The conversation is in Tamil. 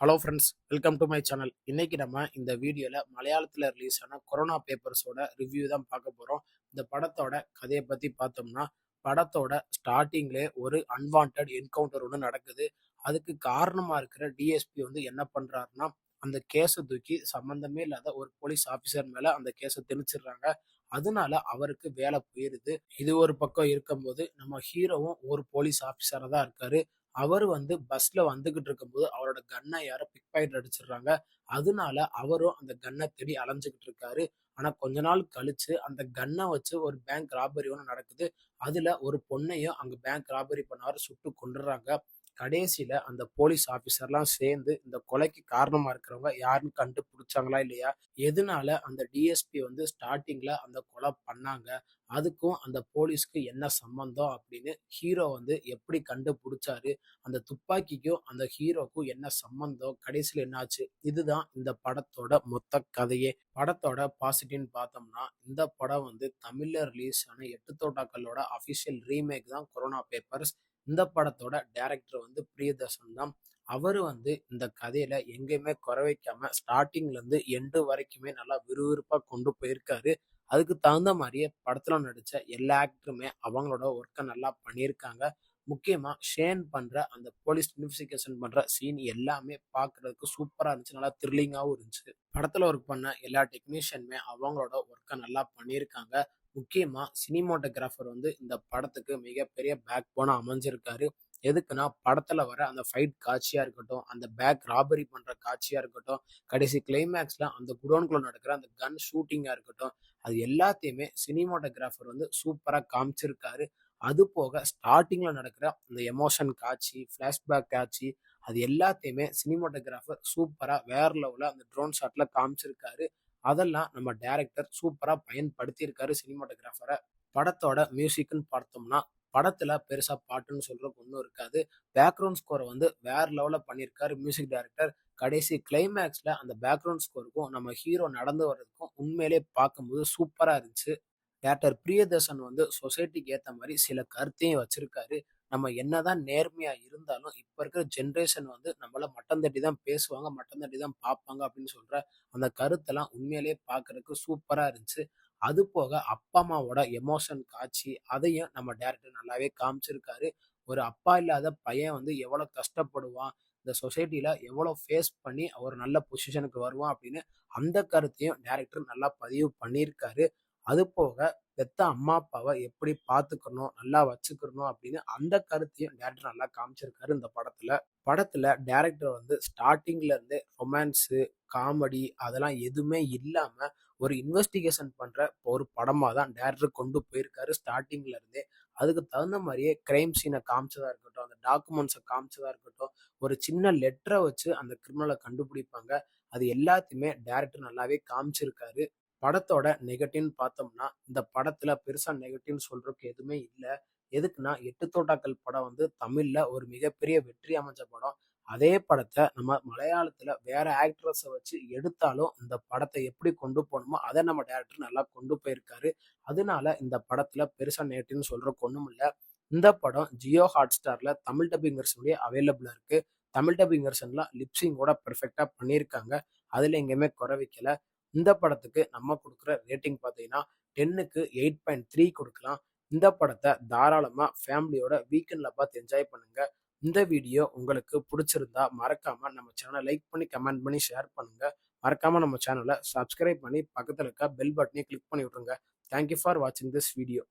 Hello friends, welcome to my channel. இன்னைக்கு நம்ம இந்த வீடியோல மலையாளத்துல ரிலீஸ் ஆன கொரோனா பேப்பர்ஸோட ரிவ்யூ தான் பார்க்க போறோம். இந்த படத்தோட கதையை பத்தி பார்த்தோம்னா, படத்தோட ஸ்டார்டிங்லேயே ஒரு அன்வான்டட் என்கவுண்டர் ஒன்று நடக்குது. அதுக்கு காரணமா இருக்கிற டிஎஸ்பி வந்து என்ன பண்றாருன்னா, அந்த கேஸை தூக்கி சம்பந்தமே இல்லாத ஒரு போலீஸ் ஆஃபீஸர் மேல அந்த கேஸை திணிச்சிடுறாங்க. அதனால அவருக்கு வேலை போயிருது. இது ஒரு பக்கம் இருக்கும்போது நம்ம ஹீரோவும் ஒரு போலீஸ் ஆஃபீஸரா தான் இருக்காரு. அவரு வந்து பஸ்ல வந்துகிட்டு இருக்கும்போது அவரோட கன்னை யாரோ பிக் பாக்கெட் அடிச்சிடுறாங்க. அதனால அவரும் அந்த கன்னை தேடி அலைஞ்சுகிட்டு இருக்காரு. ஆனா கொஞ்ச நாள் கழிச்சு அந்த கன்னை வச்சு ஒரு பேங்க் ராபரி ஒன்று நடக்குது. அதுல ஒரு பொண்ணையும் அங்க பேங்க் ராபரி பண்ணாரு சுட்டு கொன்றுறாங்க. கடைசியில அந்த போலீஸ் ஆபீசர்லாம் சேர்ந்து இந்த கொலைக்கு காரணமா இருக்கிறவங்க யாருன்னு கண்டுபிடிச்சாங்களா இல்லையா? எதனால அந்த டிஎஸ்பி வந்து ஸ்டார்ட்டிங்ல அந்த கொலை பண்ணாங்க? அதுக்கும் அந்த போலீஸ்க்கு என்ன சம்பந்தம் அப்படின்னு ஹீரோ வந்து எப்படி கண்டுபிடிச்சாரு? அந்த துப்பாக்கிக்கும் அந்த ஹீரோக்கும் என்ன சம்பந்தம்? கடைசியில என்னாச்சு? இதுதான் இந்த படத்தோட மொத்த கதையே. படத்தோட பாசிட்டிவ்னு பார்த்தோம்னா, இந்த படம் வந்து தமிழ்ல ரிலீஸ் ஆன 8 தோட்டாக்களோட அஃபிஷியல் ரீமேக் தான் கொரோனா பேப்பர்ஸ். இந்த படத்தோட டைரக்டர் வந்து பிரியதர்ஷன் தான். அவரு வந்து இந்த கதையில எங்கேயுமே குறை வைக்காம ஸ்டார்ட்டிங்ல இருந்து எண்டு வரைக்குமே நல்லா விறுவிறுப்பா கொண்டு போயிருக்காரு. அதுக்கு தகுந்த மாதிரியே படத்துல நடிச்ச எல்லா ஆக்டருமே அவங்களோட ஒர்க்கை நல்லா பண்ணியிருக்காங்க. முக்கியமா ஷேன் பண்ற அந்த போலீஸ் இன்வெஸ்டிகேஷன் பண்ற சீன் எல்லாமே பார்க்கிறதுக்கு சூப்பரா இருந்துச்சு. நல்லா த்ரில்லிங்காவும் இருந்துச்சு. படத்துல ஒர்க் பண்ண எல்லா டெக்னீஷியனுமே அவங்களோட ஒர்க்கை நல்லா பண்ணியிருக்காங்க. முக்கியமா சினிமாட்டோகிராஃபர் வந்து இந்த படத்துக்கு மிகப்பெரிய பேக் போனா அமைஞ்சிருக்காரு. எதுக்குன்னா படத்துல வர அந்த ஃபைட் காட்சியா இருக்கட்டும், அந்த பேக் ராபரி பண்ற காட்சியா இருக்கட்டும், கடைசி கிளைமேக்ஸ்ல அந்த குடோன்குள்ள நடக்கிற அந்த கன் ஷூட்டிங்கா இருக்கட்டும், அது எல்லாத்தையுமே சினிமாட்டோகிராஃபர் வந்து சூப்பரா காமிச்சிருக்காரு. அது போக ஸ்டார்டிங்ல நடக்கிற அந்த எமோஷன் காட்சி, ஃபிளாஷ்பேக் காட்சி, அது எல்லாத்தையுமே சினிமாட்டோகிராஃபர் சூப்பரா வேற லெவல்ல அந்த ட்ரோன் ஷாட்ல காமிச்சிருக்காரு. அதெல்லாம் நம்ம டைரக்டர் சூப்பரா பயன்படுத்தியிருக்காரு சினிமாட்டோகிராஃபர. படத்தோட மியூசிக்ன்னு பார்த்தோம்னா, படத்துல பெருசா பாட்டுன்னு சொல்றதுக்கு ஒண்ணும் இருக்காது. பேக்ரவுண்ட் ஸ்கோர வந்து வேற லெவல்ல பண்ணியிருக்காரு மியூசிக் டைரக்டர். கடைசி கிளைமேக்ஸ்ல அந்த பேக்ரவுண்ட் ஸ்கோருக்கும், நம்ம ஹீரோ நடந்து வர்றதுக்கும் உண்மையிலேயே பார்க்கும்போது சூப்பரா இருந்துச்சு. டைரக்டர் பிரியதர்ஷன் வந்து சொசைட்டிக்கு ஏத்த மாரி சில கருத்தையும் வச்சிருக்காரு. நம்ம என்னதான் நேர்மையா இருந்தாலும், இப்ப இருக்கிற ஜெனரேஷன் வந்து நம்மள மட்டம் தட்டி தான் பேசுவாங்க, மட்டம் தட்டி தான் பார்ப்பாங்க அப்படின்னு சொல்ற அந்த கருத்தெல்லாம் உண்மையிலேயே பார்க்கறதுக்கு சூப்பரா இருந்துச்சு. அது போக அப்பா, அம்மாவோட எமோஷன் காட்சி, அதையும் நம்ம டைரக்டர் நல்லாவே காமிச்சிருக்காரு. ஒரு அப்பா இல்லாத பையன் வந்து எவ்வளோ கஷ்டப்படுவான், இந்த சொசைட்டில எவ்வளோ ஃபேஸ் பண்ணி ஒரு நல்ல பொசிஷனுக்கு வருவான் அப்படின்னு அந்த கருத்தையும் டைரக்டர் நல்லா பதிவு பண்ணியிருக்காரு. அது போக பெத்த அம்மா, அப்பாவ எப்படி பார்த்துக்கணும், நல்லா வச்சுக்கணும் அப்படின்னு அந்த கருத்தையும் டைரக்டர் நல்லா காமிச்சிருக்காரு இந்த படத்துல. படத்துல டைரக்டர் வந்து ஸ்டார்ட்டிங்ல இருந்தே ரொமான்ஸு, காமெடி அதெல்லாம் எதுவுமே இல்லாம ஒரு இன்வெஸ்டிகேஷன் பண்ற ஒரு படமா தான் டைரக்டர் கொண்டு போயிருக்காரு ஸ்டார்ட்டிங்ல இருந்தே. அதுக்கு தகுந்த மாரியே கிரைம் சீன காமிச்சதா இருக்கட்டும், அந்த டாக்குமெண்ட்ஸ காமிச்சதா இருக்கட்டும், ஒரு சின்ன லெட்டர வச்சு அந்த கிரிமினல கண்டுபிடிப்பாங்க. அது எல்லாத்தையுமே டைரக்டர் நல்லாவே காமிச்சிருக்காரு. படத்தோட நெகட்டிவ்னு பார்த்தோம்னா, இந்த படத்துல பெருசா நெகட்டிவ்னு சொல்றதுக்கு எதுவுமே இல்ல. எதுக்குன்னா, 8 தோட்டாக்கள் படம் வந்து தமிழ்ல ஒரு மிகப்பெரிய வெற்றி அமைஞ்ச படம். அதே படத்த நம்ம மலையாளத்துல வேற ஆக்டர்ஸ வச்சு எடுத்தாலும், இந்த படத்த எப்படி கொண்டு போணுமோ, அத நம்ம டைரக்டர் நல்லா கொண்டு போயிருக்காரு. அதனால இந்த படத்துல பெருசா நெகட்டிவ்னு சொல்றதுக்கு ஒண்ணும் இல்ல. இந்த படம் ஜியோ ஹாட்ஸ்டார்ல தமிழ் டப்பிங் வெர்ஷன்லயே அவைலபிளா இருக்கு. தமிழ் டப்பிங் வெர்ஷன்ல லிப்சிங்கோட பெர்ஃபெக்ட்டா பண்ணியிருக்காங்க. அதுல எங்கேயுமே குறை வைக்கல. இந்த படத்துக்கு நம்ம குடுக்குற ரேட்டிங் பார்த்தீங்கன்னா, 10க்கு 8.3 குடுக்கலாம். இந்த படத்த தாராளமா ஃபேமிலியோட வீக்கெண்ட்ல பார்த்து என்ஜாய் பண்ணுங்க. இந்த வீடியோ உங்களுக்கு புடிச்சிருந்தா மறக்காம நம்ம சேனல லைக் பண்ணி, கமெண்ட் பண்ணி, ஷேர் பண்ணுங்க. மறக்காம நம்ம சேனல சப்ஸ்கிரைப் பண்ணி பக்கத்துல இருக்க பெல் பட்டனையும் கிளிக் பண்ணி விட்டுருங்க. தேங்க் யூ ஃபார் வாட்சிங் திஸ் வீடியோ.